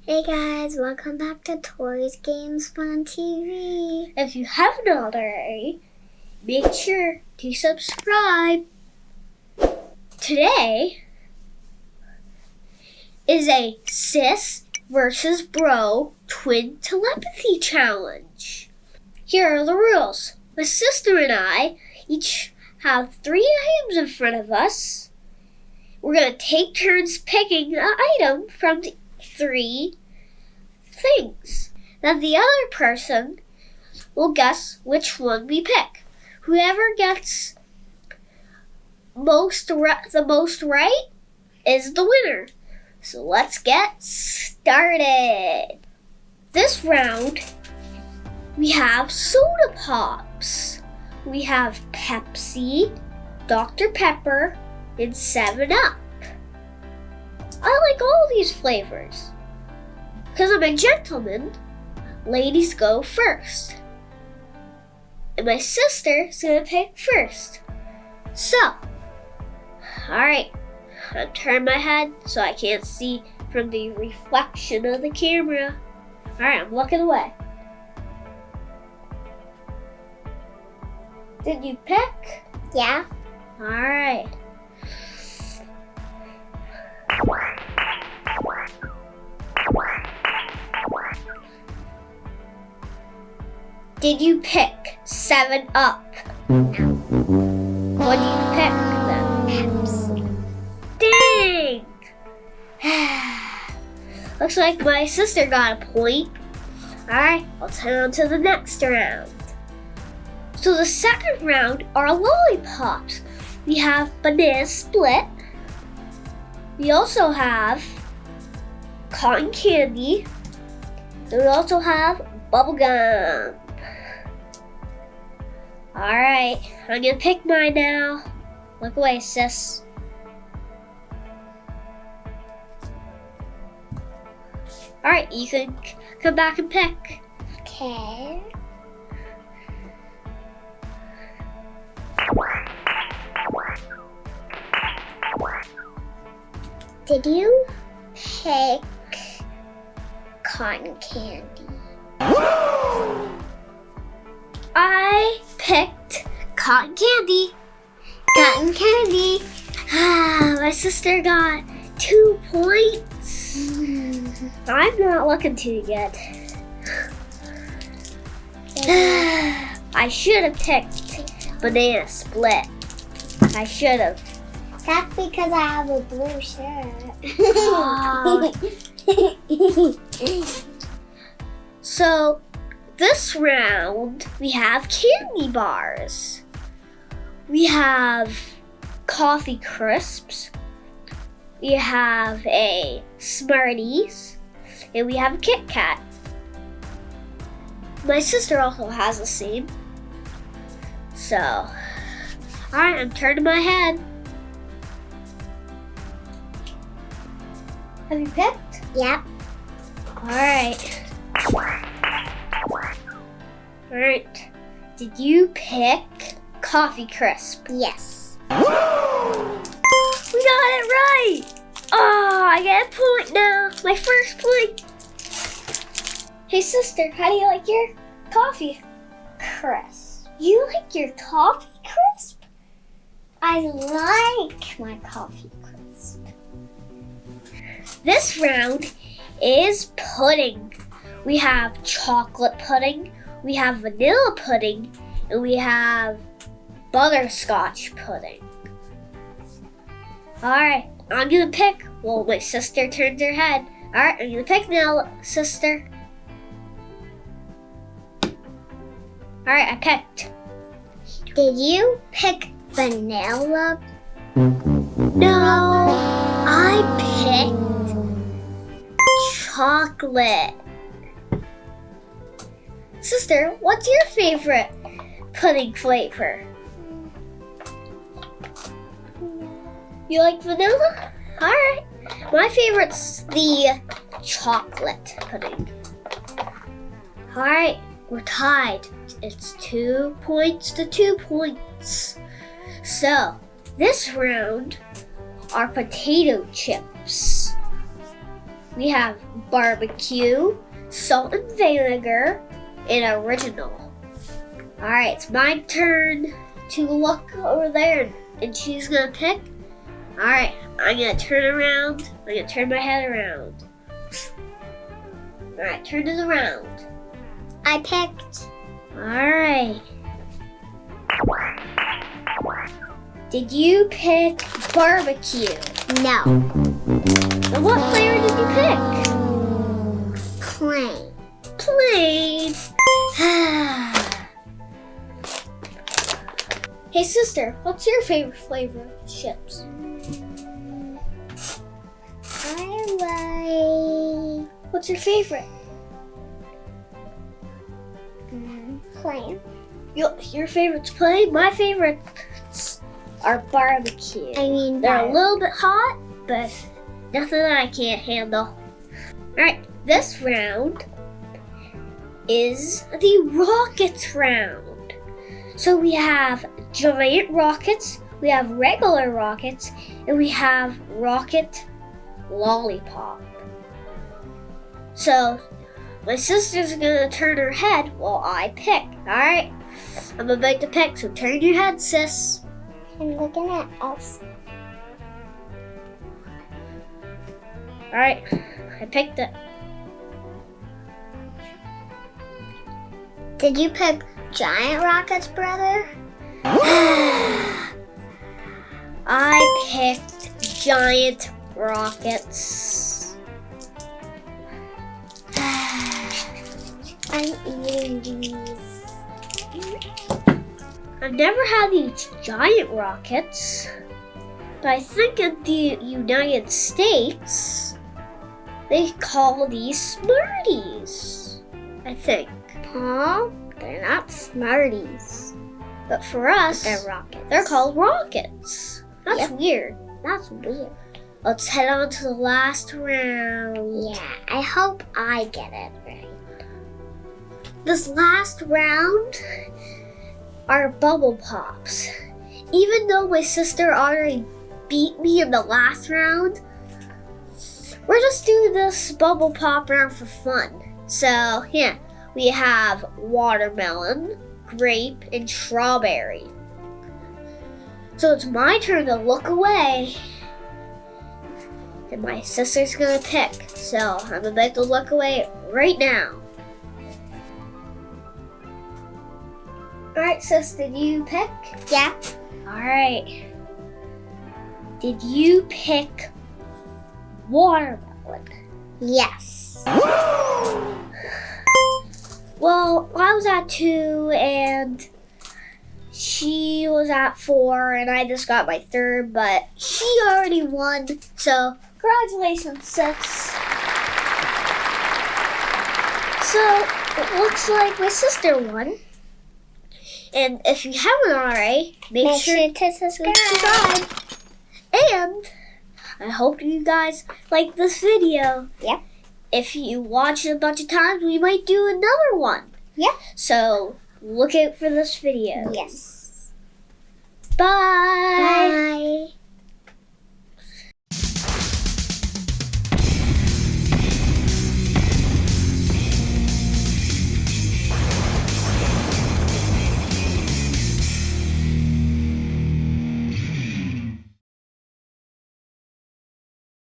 Hey guys, welcome back to Toys, Games, Fun TV. If you haven't already, make sure to subscribe. Today is a sis versus bro twin telepathy challenge. Here are the rules. My sister and I each have 3 items in front of us. We're going to take turns picking an item from the 3 things. Then the other person will guess which one we pick. Whoever gets the most right is the winner. So let's get started. This round we have soda pops. We have Pepsi, Dr. Pepper, and 7-Up. I like all these flavors. Because I'm a gentleman, ladies go first. And my sister's gonna pick first. So, alright, I'm turning my head so I can't see from the reflection of the camera. Alright, I'm looking away. Did you pick? Yeah. Alright. Did you pick 7-Up? No. What do you pick then? Pepsi. Dang! Looks like my sister got a point. Alright, let's head on to the next round. So the second round are lollipops. We have banana split. We also have cotton candy. And we also have bubble gum. Alright, I'm gonna pick mine now. Look away, sis. Alright, you can come back and pick. Okay. Did you pick cotton candy? I picked cotton candy. Cotton candy. My sister got 2 points. I'm not looking too good. I should have picked banana split. I should have. That's because I have a blue shirt. So, this round, we have candy bars. We have coffee crisps. We have a Smarties. And we have a Kit Kat. My sister also has the same. So, alright, I'm turning my head. Have you picked? Yep. Alright. Alright. Did you pick coffee crisp? Yes. We got it right! Oh, I get a point now. My first point. Hey sister, how do you like your coffee crisp? You like your coffee crisp? I like my coffee crisp. This round is pudding. We have chocolate pudding, we have vanilla pudding, and we have butterscotch pudding. Alright, I'm gonna pick. Well, my sister turns her head. Alright, I'm gonna pick now, sister. Alright, I picked. Did you pick vanilla? No, I picked chocolate. Sister, what's your favorite pudding flavor? You like vanilla? Alright. My favorite's the chocolate pudding. Alright, we're tied. It's 2 points to 2 points. So, this round are potato chips. we have barbecue, salt and vinegar, and original. Alright, it's my turn to look over there and she's gonna pick. Alright, I'm gonna turn around. I'm gonna turn my head around. Alright, turn it around. I picked. Alright. Did you pick barbecue? No. And what flavor did you pick? Plain. Plain. Hey sister, what's your favorite flavor of chips? I like What's your favorite? plain. Your favorite's plain? My favorites are barbecue. I mean, They're a little bit hot, but nothing that I can't handle. Alright, this round is the rockets round. So we have giant rockets, we have regular rockets, and we have rocket lollipop. So my sister's gonna turn her head while I pick. Alright? I'm about to pick, so turn your head, sis. I'm looking at us. Alright, I picked it. Did you pick giant rockets, brother? I picked giant rockets. I'm eating these. I've never had these giant rockets, but I think in the United States, they call these Smarties. I think. Huh? They're not Smarties. But for us, They're rockets. they're called rockets. That's Yep. weird. That's weird. Let's head on to the last round. Yeah, I hope I get it right. This last round are bubble pops. Even though my sister already beat me in the last round, we're just doing this bubble pop round for fun. So, yeah, we have watermelon, grape, and strawberry. So it's my turn to look away. And my sister's gonna pick. So I'm about to look away right now. Alright, sis, did you pick? Yeah. Alright. Did you pick watermelon? Yes. Well, I was at 2 and she was at 4 and I just got my third, but she already won. So, congratulations, sis. So, it looks like my sister won. And if you haven't already, make sure to subscribe. And I hope you guys like this video. Yep. If you watch it a bunch of times, we might do another one. Yep. So look out for this video. Yes. Bye. Bye.